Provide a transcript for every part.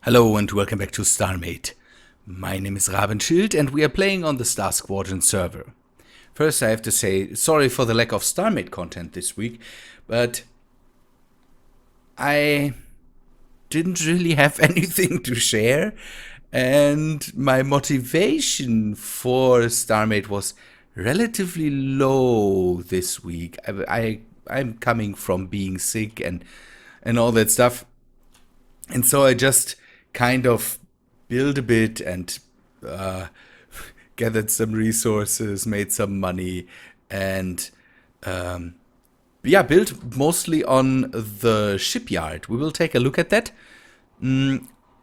Hello and welcome back to Starmade. My name is Rabenschild and we are playing on the Squadron server. First I have to say sorry for the lack of Starmade content this week, but I didn't really have anything to share and my motivation for Starmade was relatively low this week. I'm coming from being sick and all that stuff. And so I just kind of built a bit and uh, gathered some resources, made some money, and built mostly on the shipyard. We will take a look at that.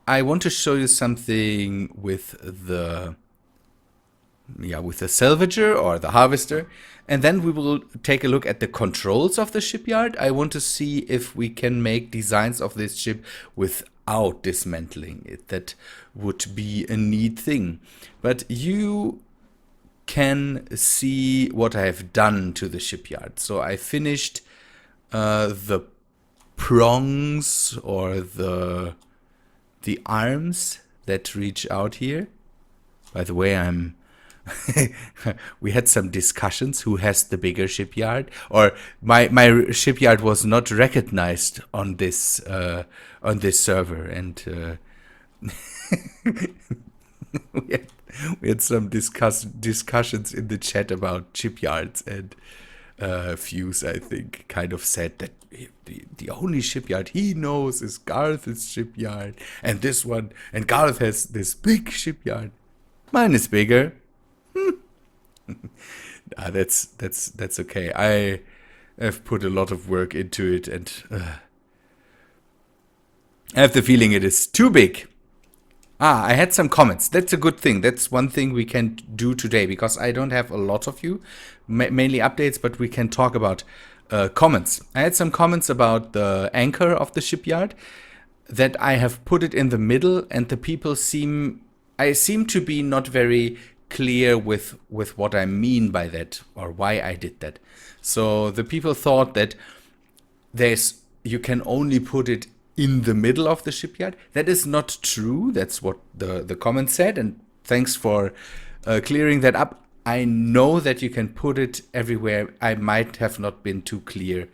I want to show you something with the salvager or the harvester, and then we will take a look at the controls of the shipyard. I want to see if we can make designs of this ship without dismantling it. That would be a neat thing. But you can see what I have done to the shipyard. So I finished the prongs or the arms that reach out here. By the way, we had some discussions who has the bigger shipyard, or my shipyard was not recognized on this server, and we had some discussions in the chat about shipyards, and Fuse, I think, kind of said that the only shipyard he knows is Garth's shipyard, and this one, and Garth has this big shipyard. Mine is bigger. That's okay. I have put a lot of work into it, and I have the feeling it is too big. I had some comments. That's a good thing. That's one thing we can do today, because I don't have a lot of you, mainly updates, but we can talk about comments. I had some comments about the anchor of the shipyard, that I have put it in the middle, and the people seem to be not very clear with what I mean by that, or why I did that. So the people thought that you can only put it in the middle of the shipyard. That is not true. That's what the comment said, and thanks for clearing that up. I know that you can put it everywhere. I might have not been too clear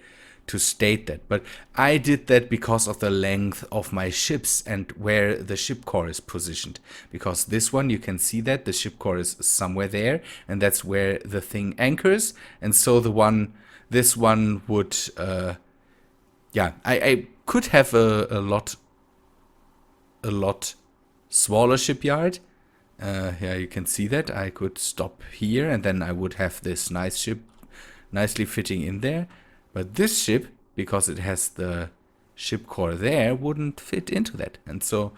to state that, but I did that because of the length of my ships and where the ship core is positioned. Because this one, you can see that the ship core is somewhere there, and that's where the thing anchors. And so this one would, I could have a lot smaller shipyard. Here you can see that I could stop here, and then I would have this nice ship nicely fitting in there. But this ship, because it has the ship core there, wouldn't fit into that. And so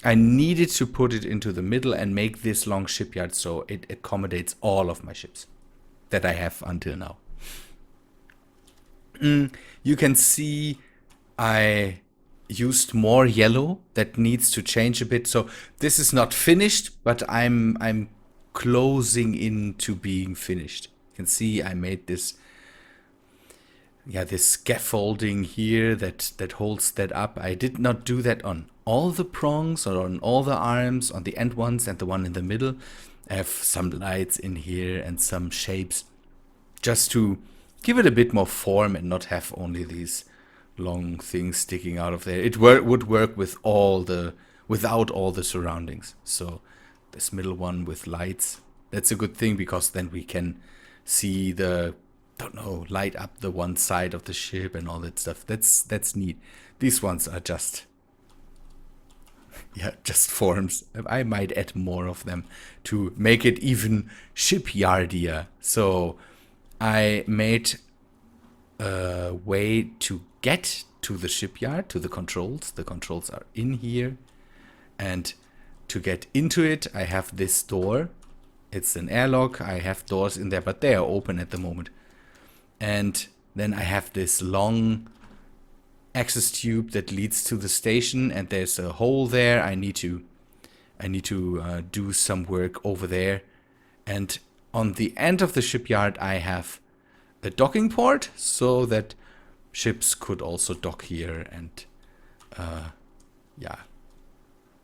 I needed to put it into the middle and make this long shipyard so it accommodates all of my ships that I have until now. You can see I used more yellow. That needs to change a bit. So this is not finished, but I'm closing into being finished. You can see I made this scaffolding here that holds that up. I did not do that on all the prongs or on all the arms, on the end ones and the one in the middle. I have some lights in here and some shapes, just to give it a bit more form and not have only these long things sticking out of there. It would work with without all the surroundings. So this middle one with lights, that's a good thing, because then we can see light up the one side of the ship and all that stuff. That's neat. These ones are just forms. I might add more of them to make it even shipyardier. So I made a way to get to the shipyard, to the controls. The controls are in here, and to get into it, I have this door. It's an airlock. I have doors in there, but they are open at the moment. And then I have this long access tube that leads to the station, and there's a hole there. I need to do some work over there. And on the end of the shipyard, I have a docking port, so that ships could also dock here and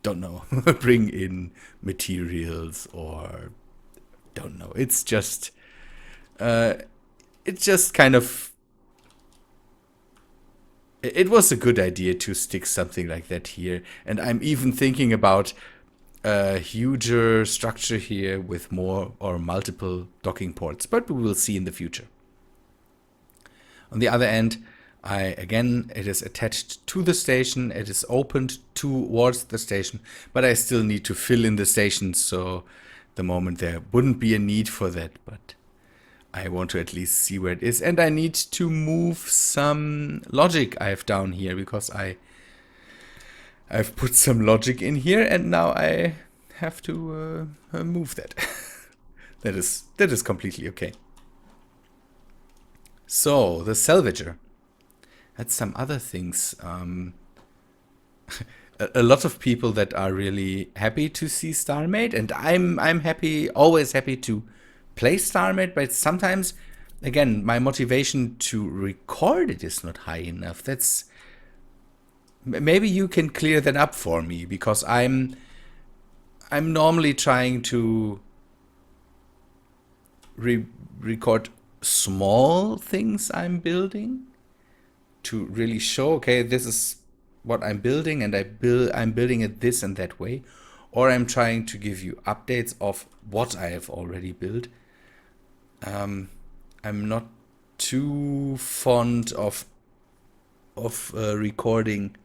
don't know, bring in materials, or don't know. It's just kind of, it was a good idea to stick something like that here. And I'm even thinking about a huger structure here with more or multiple docking ports, but we will see in the future. On the other end, it is attached to the station. It is opened towards the station, but I still need to fill in the station, so the moment there wouldn't be a need for that, but I want to at least see where it is. And I need to move some logic I have down here, because I've put some logic in here, and now I have to move that. That is completely okay. So, the salvager. That's some other things. A lot of people that are really happy to see Starmade, and I'm happy, always happy to play Starmade, but sometimes, again, my motivation to record it is not high enough. That's, maybe you can clear that up for me, because I'm normally trying to record small things I'm building to really show, okay, this is what I'm building, and I'm building it this and that way, or I'm trying to give you updates of what I have already built. I'm not too fond of recording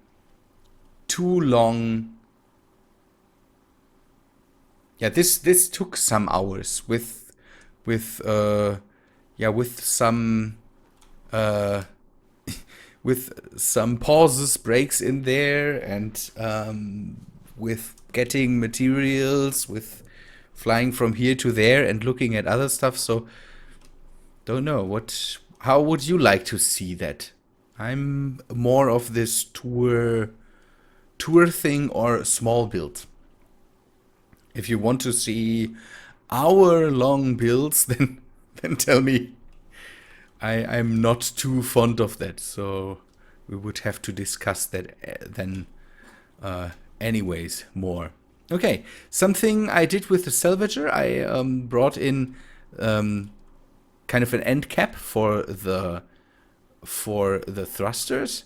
too long. Yeah, this took some hours with some with some pauses, breaks in there, and with getting materials, with flying from here to there and looking at other stuff. So don't know, how would you like to see that? I'm more of this tour thing or small build. If you want to see hour-long builds, then tell me. I'm not too fond of that, so we would have to discuss that then anyways more. Okay, something I did with the salvager, I brought in kind of an end cap for the thrusters.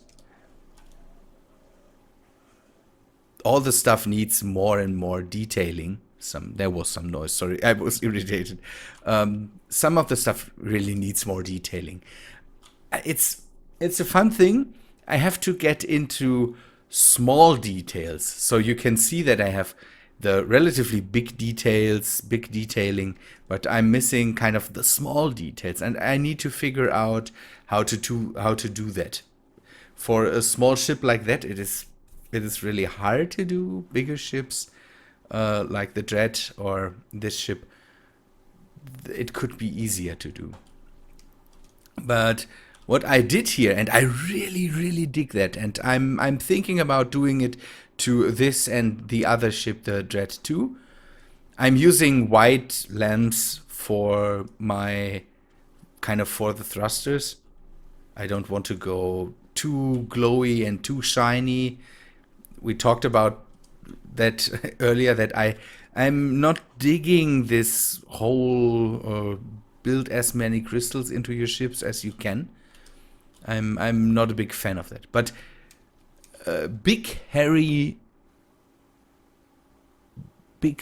All the stuff needs more and more detailing. There was some noise, sorry, I was irritated. Some of the stuff really needs more detailing. It's a fun thing. I have to get into small details, so you can see that I have the relatively big details, big detailing, but I'm missing kind of the small details, and I need to figure out how to do that. For a small ship like that, it is really hard to do. Bigger ships, like the Dread or this ship, it could be easier to do. But what I did here, and I really, really dig that, and I'm thinking about doing it to this and the other ship, the Dread 2. I'm using white lamps for my for the thrusters. I don't want to go too glowy and too shiny. We talked about that earlier, that I'm not digging this whole build as many crystals into your ships as you can. I'm not a big fan of that. But big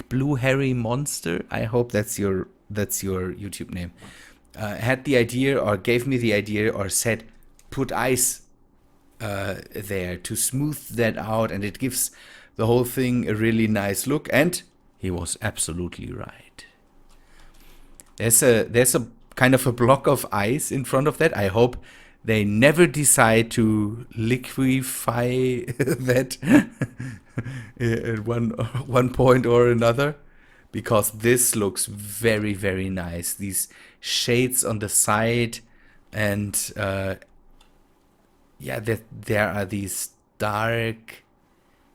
blue hairy monster, I hope that's your YouTube name, had the idea, or gave me the idea, or said put ice there to smooth that out, and it gives the whole thing a really nice look. And he was absolutely right. There's a kind of a block of ice in front of that. I hope they never decide to liquefy that at one point or another, because this looks very, very nice. These shades on the side, and there are these dark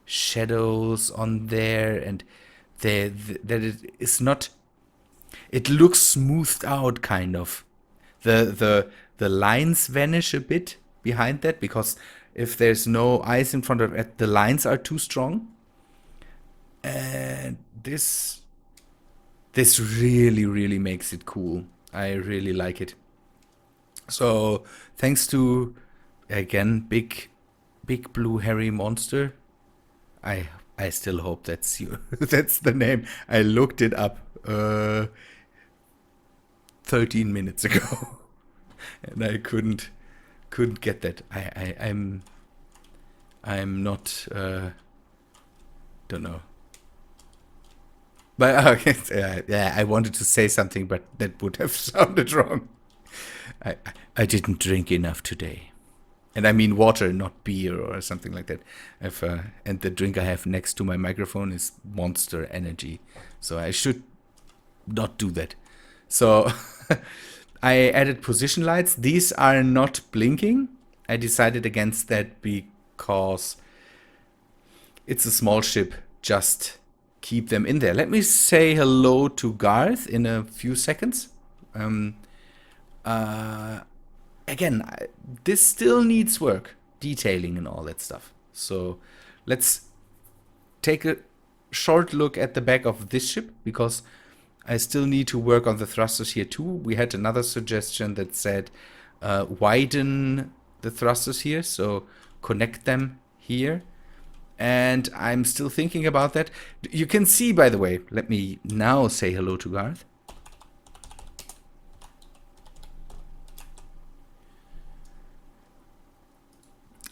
shadows on there, and that it is not. It looks smoothed out, kind of. The lines vanish a bit behind that, because if there's no ice in front of it, the lines are too strong. And this really, really makes it cool. I really like it. So thanks to, again, big blue hairy monster. I still hope that's you. That's the name. I looked it up 13 minutes ago, and I couldn't get that. I'm not don't know. But okay, yeah, I wanted to say something, but that would have sounded wrong. I I didn't drink enough today. And I mean water, not beer or something like that. And the drink I have next to my microphone is Monster Energy. So I should not do that. So I added position lights. These are not blinking. I decided against that because it's a small ship. Just keep them in there. Let me say hello to Garth in a few seconds. Again, this still needs work, detailing and all that stuff. So let's take a short look at the back of this ship, because I still need to work on the thrusters here too. We had another suggestion that said widen the thrusters here, so connect them here. And I'm still thinking about that. You can see, by the way, let me now say hello to Garth.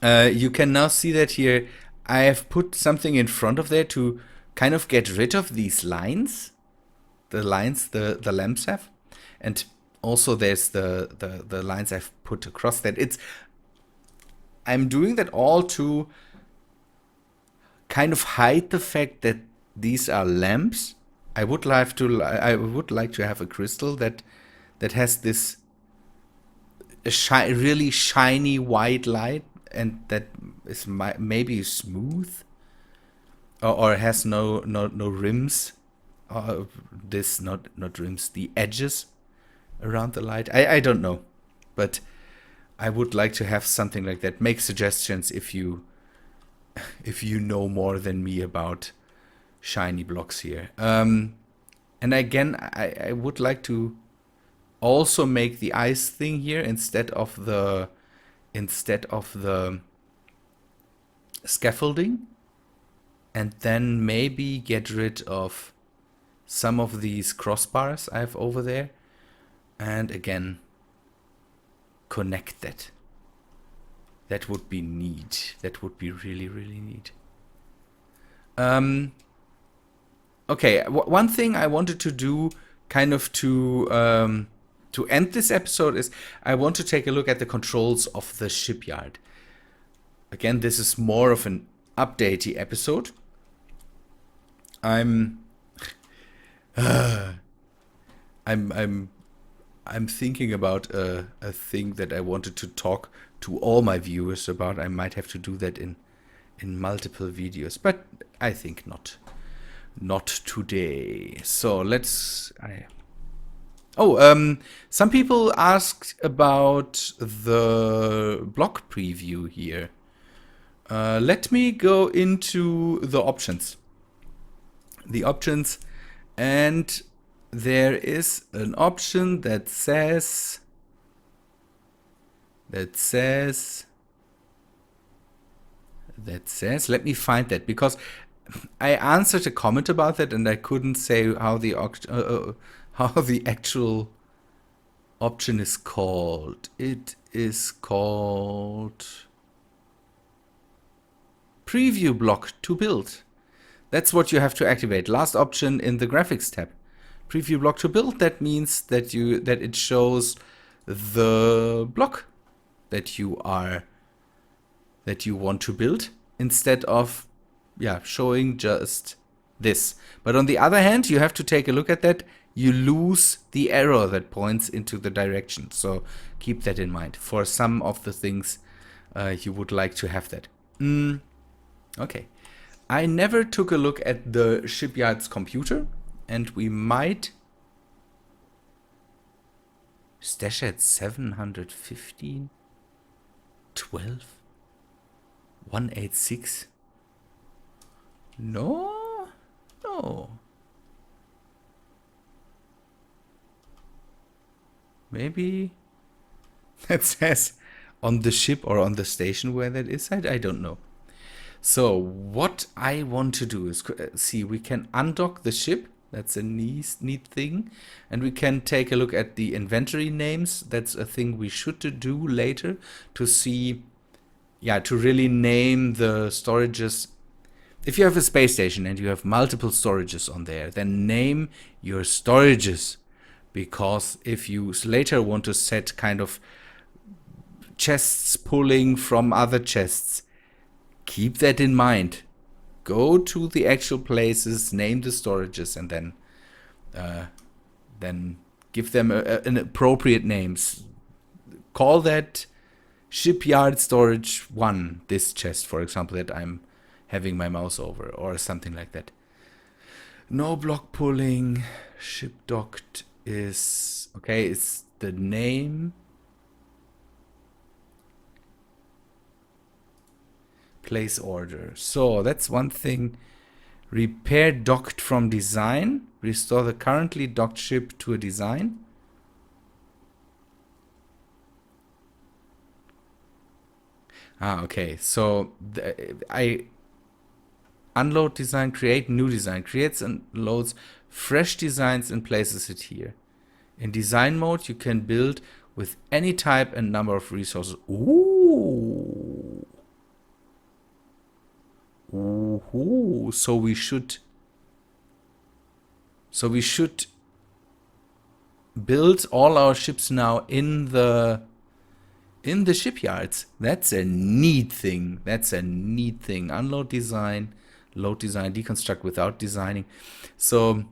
You can now see that here I have put something in front of there to kind of get rid of these lines. The lines the lamps have. And also there's the lines I've put across that. I'm doing that all to kind of hide the fact that these are lamps. I would like to have a crystal that has this really shiny white light, and that is maybe smooth, or has no rims. This not rims, the edges around the light. I don't know, but I would like to have something like that. Make suggestions if you know more than me about shiny blocks here. And again, I would like to also make the ice thing here instead of the scaffolding, and then maybe get rid of some of these crossbars I have over there, and again connect that. That would be neat. That would be really, really neat. Okay, one thing I wanted to do, kind of to end this episode, is I want to take a look at the controls of the shipyard. Again, this is more of an updatey episode. I'm thinking about a thing that I wanted to talk to all my viewers about. I might have to do that in multiple videos, but I think not today. So let's. Some people asked about the block preview here. Let me go into the options. And there is an option that says. Let me find that, because I answered a comment about that and I couldn't say how the actual option is called. It is called preview block to build. That's what you have to activate. Last option in the graphics tab. Preview block to build. That means that it shows the block that you want to build, instead of showing just this. But on the other hand, you have to take a look at that. You lose the arrow that points into the direction. So keep that in mind. For some of the things, you would like to have that. Okay. I never took a look at the shipyard's computer, and we might stash at 715, 12, 186. No? know. Maybe that says on the ship or on the station where that is. I don't know. So what I want to do is see, we can undock the ship. That's a neat thing. And we can take a look at the inventory names. That's a thing we should do later to see, yeah, to really name the storages. If you have a space station and you have multiple storages on there, then name your storages. Because if you later want to set kind of chests pulling from other chests, keep that in mind. Go to the actual places, name the storages, and then give them an appropriate names. Call that Shipyard Storage 1, this chest, for example, that I'm having my mouse over, or something like that. No block pulling. Ship docked is okay. It's the name. Place order. So that's one thing. Repair docked from design. Restore the currently docked ship to a design. Okay. So I unload design, create new design. Creates and loads fresh designs and places it here. In design mode, you can build with any type and number of resources. Ooh. Ooh. So we should build all our ships now in the shipyards. That's a neat thing. Unload design, load design, deconstruct without designing. So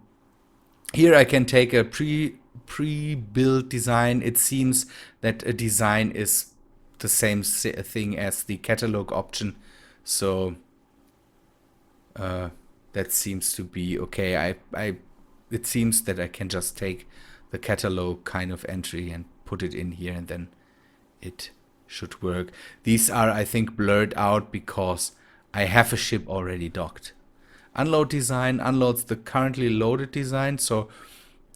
here I can take a pre-built design. It seems that a design is the same thing as the catalog option. So that seems to be okay. It seems that I can just take the catalog kind of entry and put it in here, and then it should work. These are, I think, blurred out because I have a ship already docked. Unload design unloads the currently loaded design, so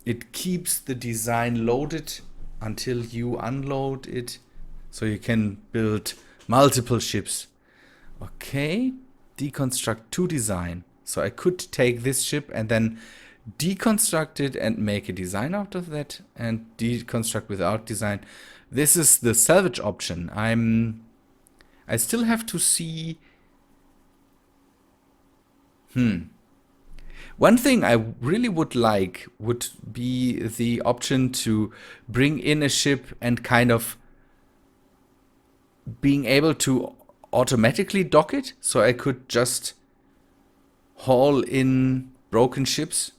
it keeps the design loaded until you unload it, so you can build multiple ships. Okay. Deconstruct to design. So I could take this ship and then deconstruct it and make a design out of that, and deconstruct without design. This is the salvage option. I still have to see. One thing I really would like would be the option to bring in a ship and kind of being able to automatically dock it, so I could just haul in broken ships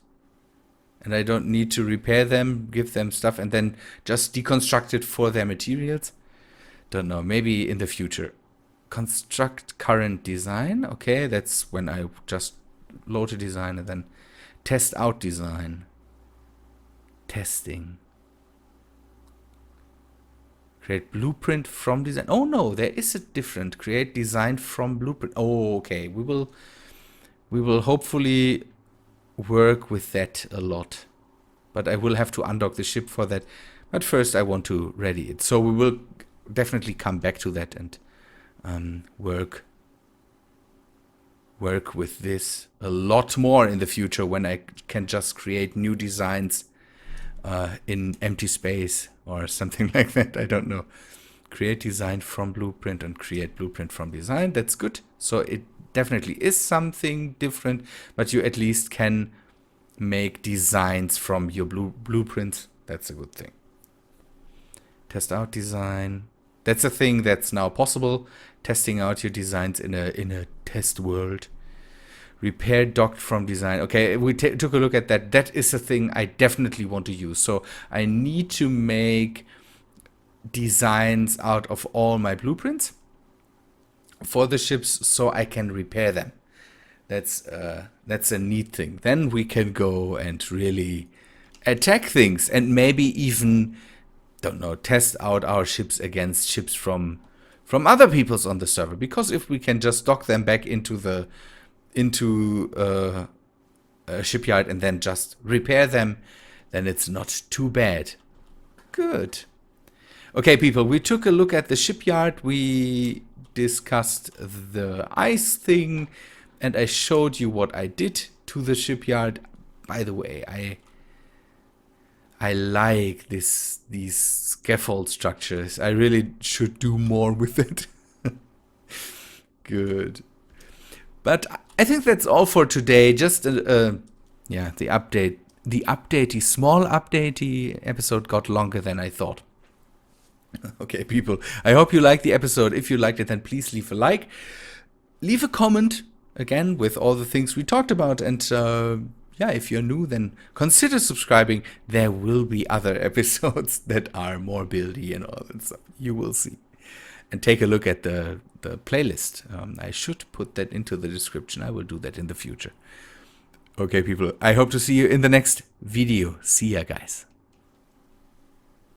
and I don't need to repair them, give them stuff, and then just deconstruct it for their materials. Don't know, maybe in the future. Construct current design. Okay, that's when I just load a design and then test out design. Testing. Create blueprint from design. Oh no, there is a different. Create design from blueprint. Oh, okay. We will hopefully work with that a lot. But I will have to undock the ship for that. But first I want to ready it. So we will definitely come back to that and work with this a lot more in the future when I can just create new designs in empty space or something like that. I don't know. Create design from blueprint and create blueprint from design. That's good. So it definitely is something different, but you at least can make designs from your blueprints. That's a good thing. Test out design. That's a thing that's now possible. Testing out your designs in a test world. Repair docked from design. Okay, we took a look at that. That is a thing I definitely want to use. So I need to make designs out of all my blueprints for the ships so I can repair them. That's a neat thing. Then we can go and really attack things and maybe even, don't know, test out our ships against ships from other peoples on the server. Because if we can just dock them back into shipyard and then just repair them, then it's not too bad. Good. Okay, people, we took a look at the shipyard. We discussed the ice thing, and I showed you what I did to the shipyard. By the way, I like these scaffold structures. I really should do more with it. Good. But I think that's all for today. Just yeah, the update. The small updatey episode got longer than I thought. Okay, people, I hope you liked the episode. If you liked it, then please leave a like. Leave a comment, again, with all the things we talked about. And yeah, if you're new, then consider subscribing. There will be other episodes that are more buildy and all that stuff. You will see. And take a look at the playlist. I should put that into the description. I will do that in the future. Okay, people, I hope to see you in the next video. See ya, guys.